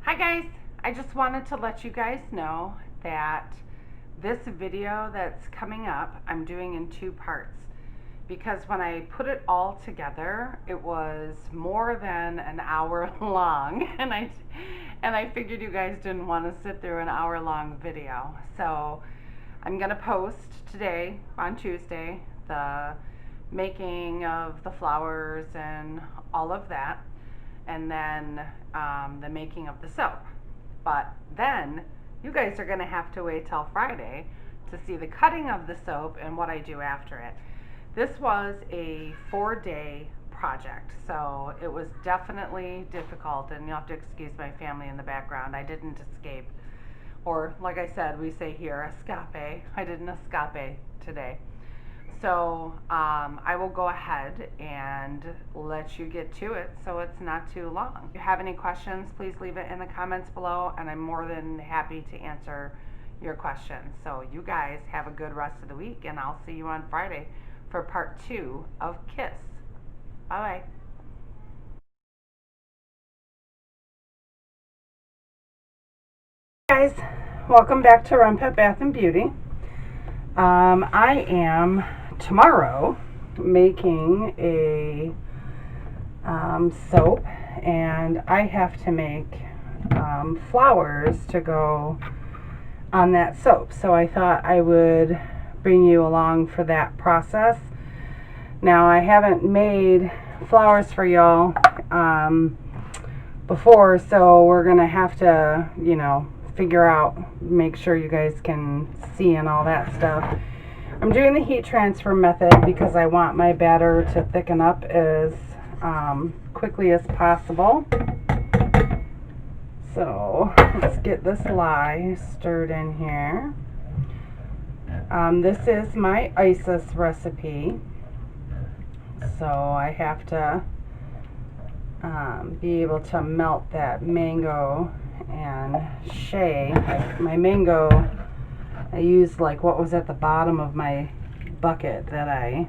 Hi guys, I just wanted to let you guys know that this video that's coming up I'm doing in two parts, because when I put it all together it was more than an hour long and I figured you guys didn't want to sit through an hour-long video. So I'm gonna post today on Tuesday the making of the flowers and all of that, and then the making of the soap. But then you guys are going to have to wait till Friday to see the cutting of the soap and what I do after it. This was a 4-day project, so it was definitely difficult, and you'll have to excuse my family in the background. I didn't escape, or like I said, we say here, escape. I didn't escape today. So I will go ahead and let you get to it so it's not too long. If you have any questions, please leave it in the comments below, and I'm more than happy to answer your questions. So you guys have a good rest of the week, and I'll see you on Friday for part 2 of Kiss. Bye-bye. Guys, welcome back to Renpet Bath Beauty. I am tomorrow making a soap, and I have to make flowers to go on that soap, so I thought I would bring you along for that process. Now, I haven't made flowers for y'all before, so we're gonna have to, figure out, make sure you guys can see and all that stuff. I'm doing the heat transfer method because I want my batter to thicken up as quickly as possible. So let's get this lye stirred in here. This is my ISIS recipe, so I have to be able to melt that mango and shea. My mango, I used like what was at the bottom of my bucket that I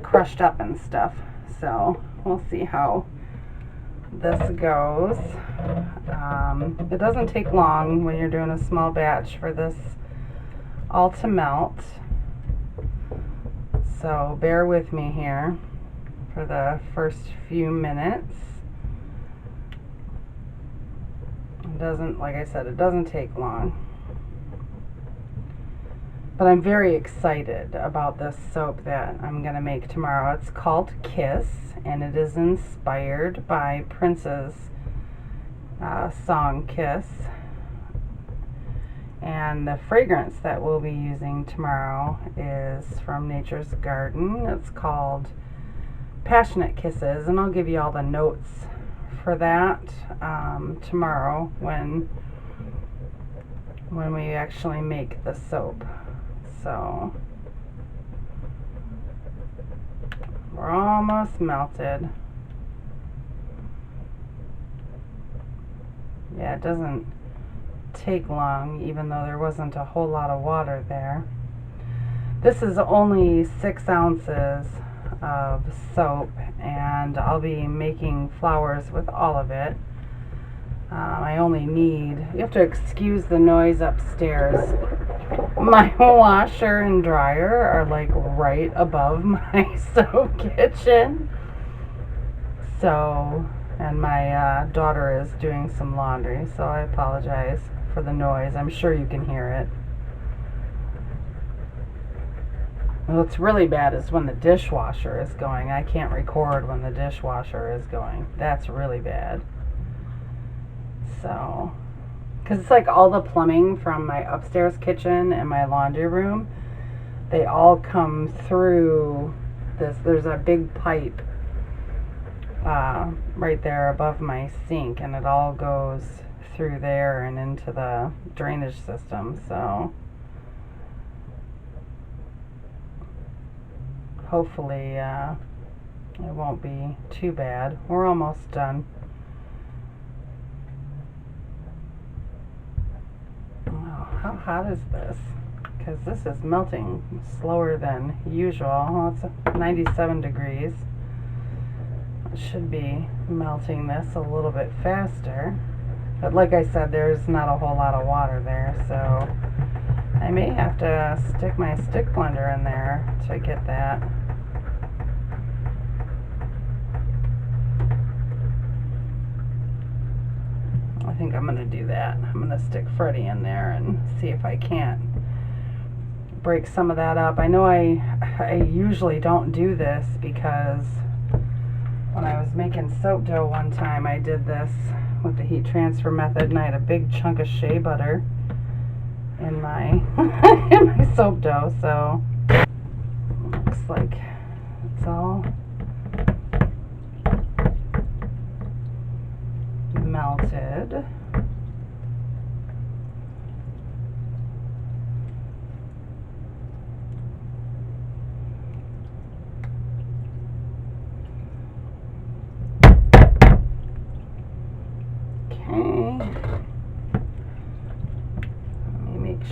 crushed up and stuff. So we'll see how this goes. It doesn't take long when you're doing a small batch for this all to melt. So bear with me here for the first few minutes. It doesn't, like I said, it doesn't take long. But I'm very excited about this soap that I'm going to make tomorrow. It's called Kiss, and it is inspired by Prince's song Kiss. And the fragrance that we'll be using tomorrow is from Nature's Garden. It's called Passionate Kisses, and I'll give you all the notes for that tomorrow when we actually make the soap. So we're almost melted. Yeah, it doesn't take long, even though there wasn't a whole lot of water there. This is only 6 ounces of soap, and I'll be making flowers with all of it. I only need, you have to excuse the noise upstairs. My washer and dryer are like right above my soap kitchen. So, and my daughter is doing some laundry, so I apologize for the noise. I'm sure you can hear it. What's really bad is when the dishwasher is going. I can't record when the dishwasher is going. That's really bad. So, because it's like all the plumbing from my upstairs kitchen and my laundry room, they all come through this. There's a big pipe right there above my sink, and it all goes through there and into the drainage system. So hopefully it won't be too bad. We're almost done. Oh, how hot is this? Because this is melting slower than usual. Well, it's 97 degrees. It should be melting this a little bit faster. But like I said, there's not a whole lot of water there, so I may have to stick my stick blender in there to get that. I think I'm going to do that. I'm going to stick Freddie in there and see if I can't break some of that up. I know I usually don't do this because when I was making soap dough one time, I did this with the heat transfer method, and I had a big chunk of shea butter in my in my soap dough, so looks like it's all melted.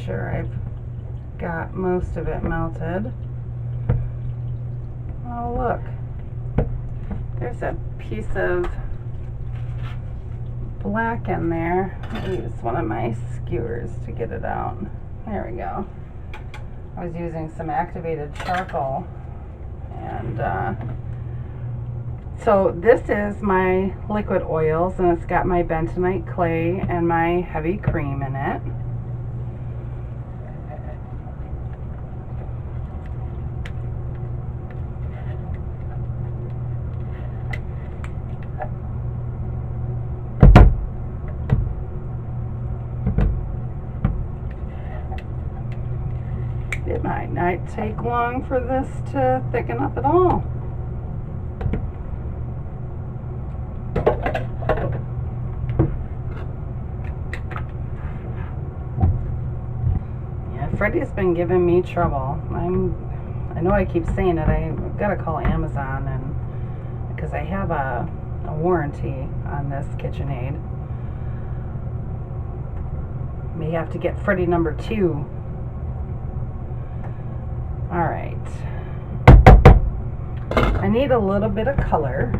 Sure I've got most of it melted. Oh, look, there's a piece of black in there. I'll use one of my skewers to get it out. There we go. I was using some activated charcoal, and so this is my liquid oils, and it's got my bentonite clay and my heavy cream in it. It might not take long for this to thicken up at all. Yeah, Freddie's been giving me trouble. I know I keep saying it. I've got to call Amazon, and because I have a warranty on this KitchenAid. May have to get Freddie number 2. Alright, I need a little bit of color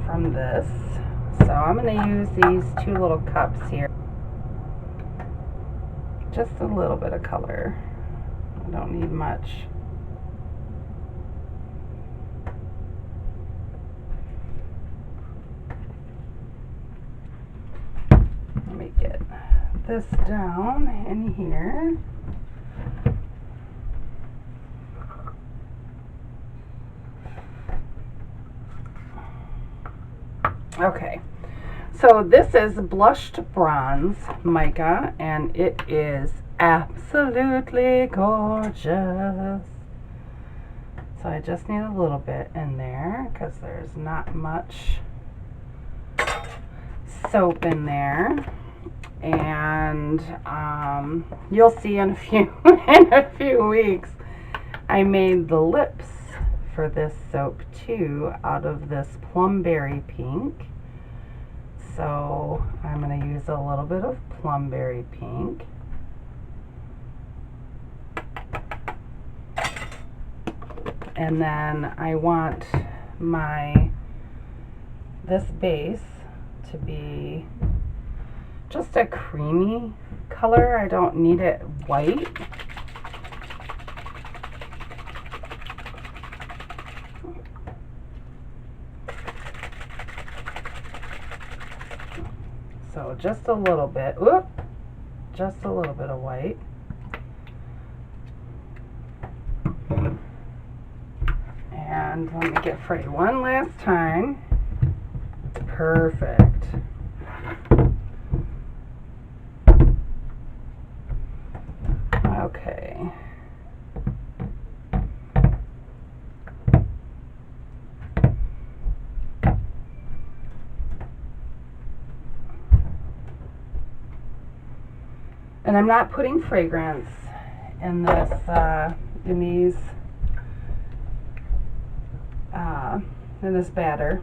from this, so I'm going to use these 2 little cups here. Just a little bit of color. I don't need much. Let me get this down in here. Okay, so this is blushed bronze mica, and it is absolutely gorgeous. So I just need a little bit in there because there's not much soap in there, and you'll see in a few weeks I made the lips for this soap too out of this plumberry pink. So I'm going to use a little bit of plumberry pink. And then I want this base to be just a creamy color. I don't need it white. So just a little bit, just a little bit of white. And let me get Freddie one last time. Perfect. Okay. And I'm not putting fragrance in this, in this batter,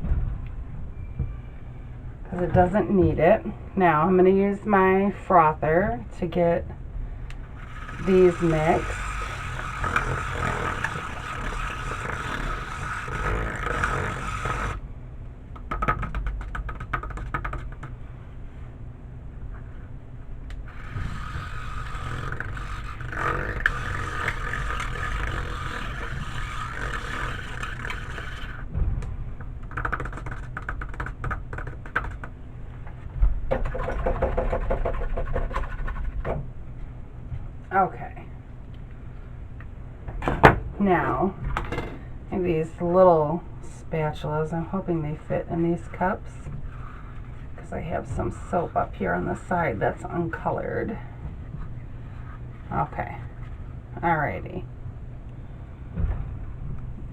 because it doesn't need it. Now I'm going to use my frother to get these mixed. Okay. Now, I have these little spatulas. I'm hoping they fit in these cups because I have some soap up here on the side that's uncolored. Okay. Alrighty.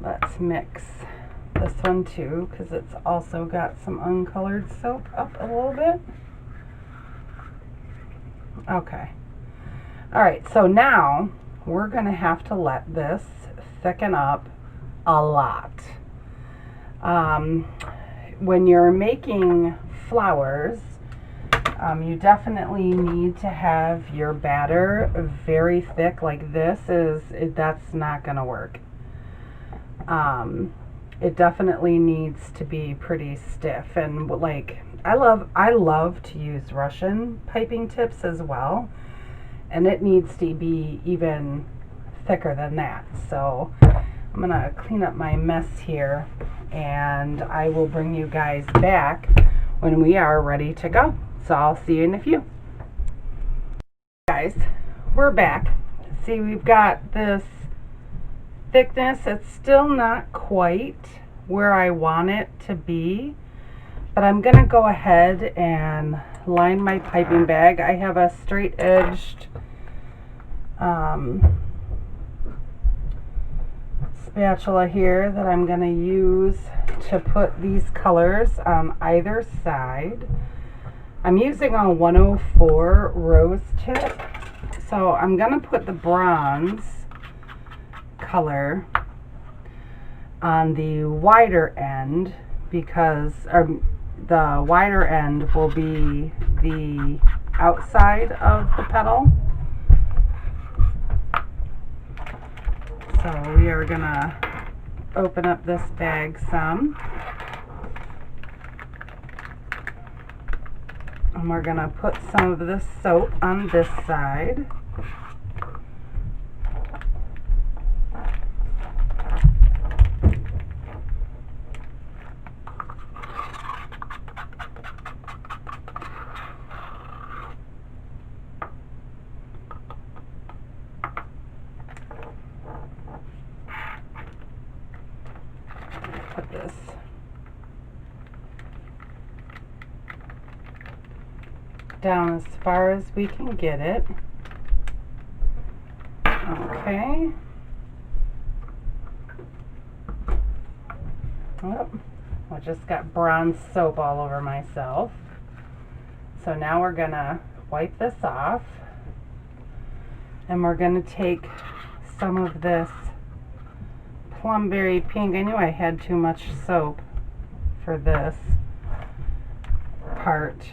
Let's mix this one too because it's also got some uncolored soap up a little bit. Okay. Alright, so now we're going to have to let this thicken up a lot. When you're making flowers, you definitely need to have your batter very thick. Like that's not going to work. It definitely needs to be pretty stiff, and like I love to use Russian piping tips as well, and it needs to be even thicker than that. So I'm gonna clean up my mess here, and I will bring you guys back when we are ready to go. So I'll see you in a few. Guys, we're back. See, we've got this thickness. It's still not quite where I want it to be, but I'm gonna go ahead and line my piping bag. I have a straight edged spatula here that I'm gonna use to put these colors on either side. I'm using a 104 rose tip, so I'm gonna put the bronze color on the wider end because the wider end will be the outside of the petal. So we are gonna open up this bag some, and we're gonna put some of this soap on this side. Put this down as far as we can get it. Okay. Oh, I just got bronze soap all over myself. So now we're gonna wipe this off, and we're gonna take some of this plumberry pink. I knew I had too much soap for this part,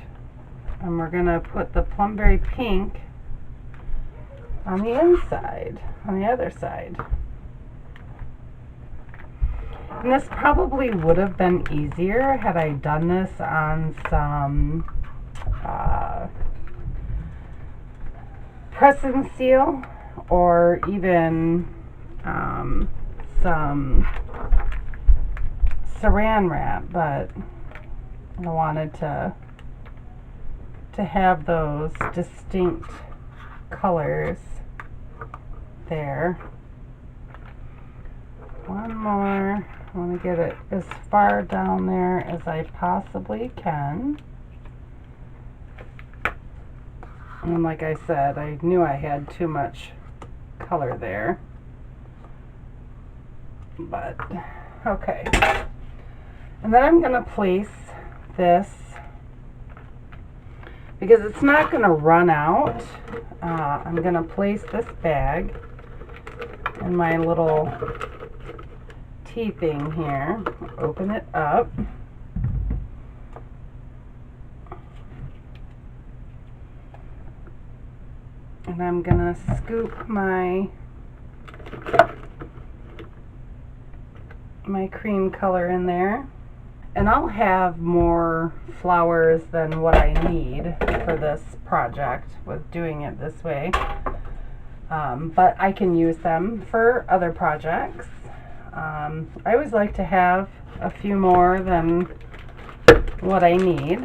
and we're gonna put the plumberry pink on the inside, on the other side. And this probably would have been easier had I done this on some press and seal, or even some saran wrap, but I wanted to have those distinct colors there. One more. I want to get it as far down there as I possibly can. And like I said, I knew I had too much color there. But, okay. And then I'm going to place this, because it's not going to run out. I'm going to place this bag in my little tea thing here. Open it up. And I'm going to scoop my cream color in there. And I'll have more flowers than what I need for this project with doing it this way. But I can use them for other projects. I always like to have a few more than what I need,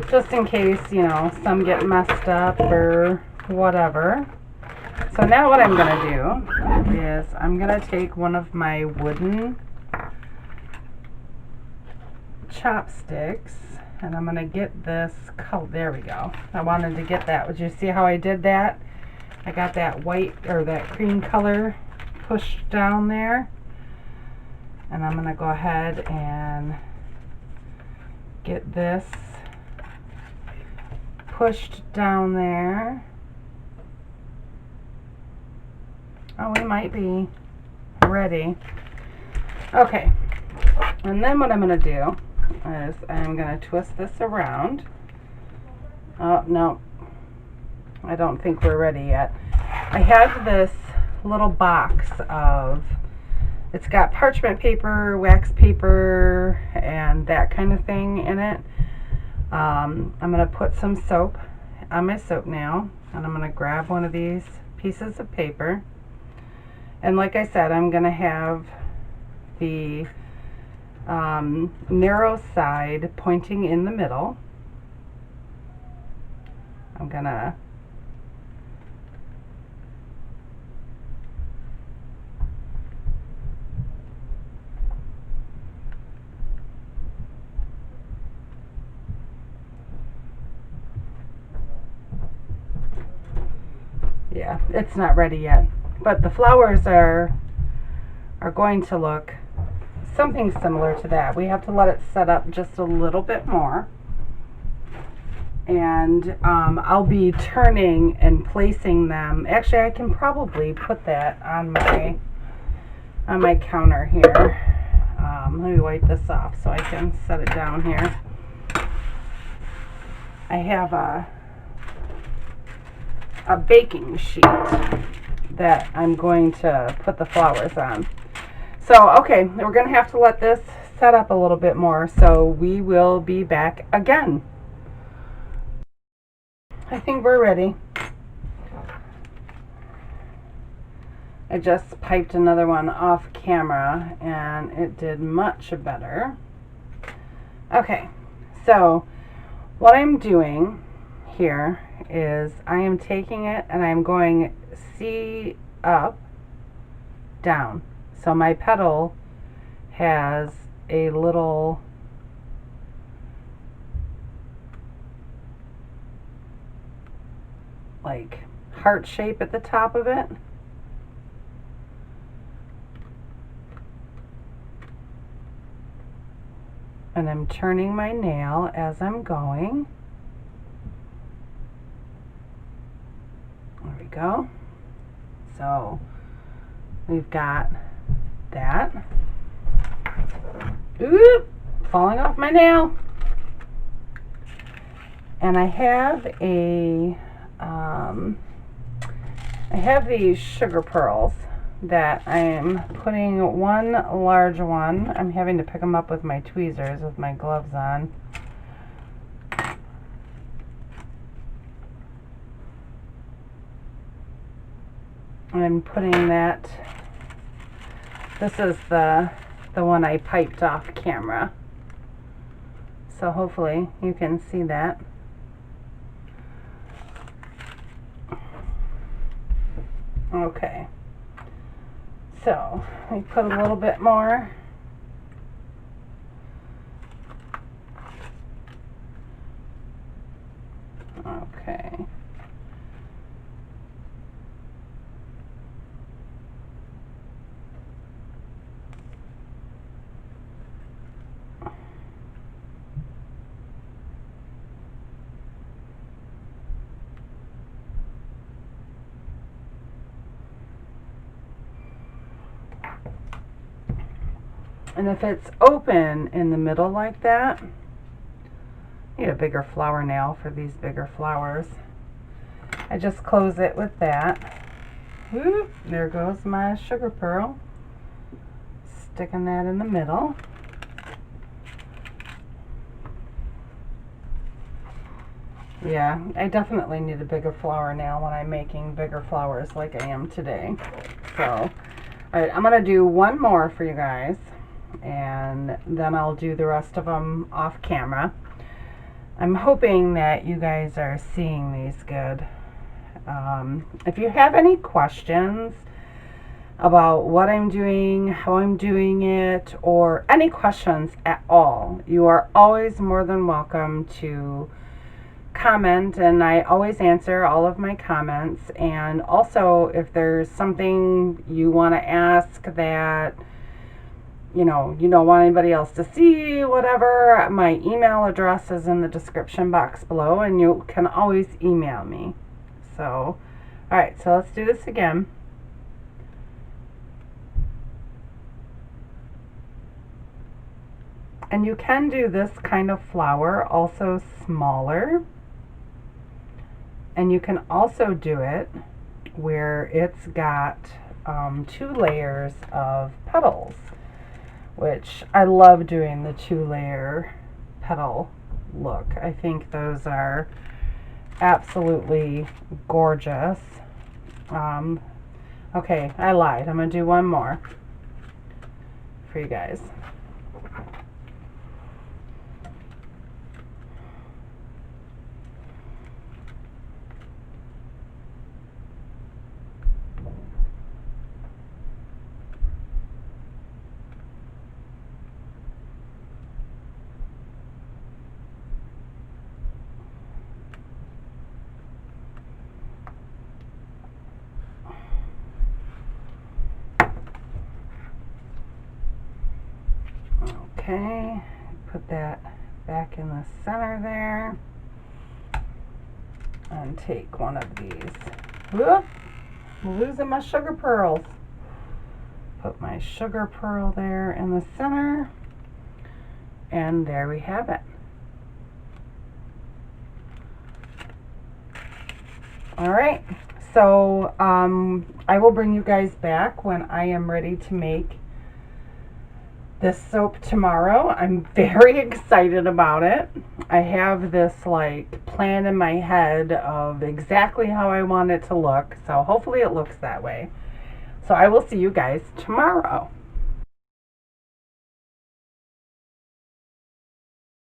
just in case, you know, some get messed up or whatever. So now what I'm going to do is I'm going to take one of my wooden chopsticks and I'm going to get this color. There we go. I wanted to get that. Would you see how I did that? I got that white or that cream color pushed down there. And I'm going to go ahead and get this pushed down there. Oh, we might be ready. Okay. And then what I'm going to do is I'm going to twist this around. Oh, no. I don't think we're ready yet. I have this little box of, it's got parchment paper, wax paper, and that kind of thing in it. I'm going to put some soap on my soap nail, and I'm going to grab one of these pieces of paper. And like I said, I'm going to have the narrow side pointing in the middle. I'm going to yeah, it's not ready yet. But the flowers are going to look something similar to that. We have to let it set up just a little bit more. And I'll be turning and placing them. Actually, I can probably put that on my counter here. Let me wipe this off so I can set it down here. I have a baking sheet that I'm going to put the flowers on. So, okay, we're going to have to let this set up a little bit more, so we will be back again. I think we're ready. I just piped another one off camera and it did much better. Okay, so what I'm doing here is I am taking it and I'm going C up, down. So my petal has a little like heart shape at the top of it. And I'm turning my nail as I'm going. There we go. So we've got that. Oop! Falling off my nail. And I have these sugar pearls that I'm putting one large one. I'm having to pick them up with my tweezers with my gloves on. I'm putting that, this is the one I piped off camera. So hopefully you can see that. Okay. So we put a little bit more. Okay. And if it's open in the middle like that, I need a bigger flower nail for these bigger flowers. I just close it with that. Whoop, there goes my sugar pearl. Sticking that in the middle. Yeah, I definitely need a bigger flower nail when I'm making bigger flowers like I am today. So, alright, I'm going to do one more for you guys. And then I'll do the rest of them off camera. I'm hoping that you guys are seeing these good. If you have any questions about what I'm doing, how I'm doing it, or any questions at all, you are always more than welcome to comment, and I always answer all of my comments. And also, if there's something you want to ask that you don't want anybody else to see, whatever, my email address is in the description box below, and you can always email me. So, all right, so let's do this again. And you can do this kind of flower also smaller. And you can also do it where it's got 2 layers of petals, which I love doing the 2-layer petal look. I think those are absolutely gorgeous. Okay, I lied. I'm going to do one more for you guys. Okay, put that back in the center there, and take one of these. Whoop, I'm losing my sugar pearls. Put my sugar pearl there in the center, and there we have it. All right, so I will bring you guys back when I am ready to make this soap tomorrow. I'm very excited about it. I have this like plan in my head of exactly how I want it to look, so hopefully it looks that way. So I will see you guys tomorrow.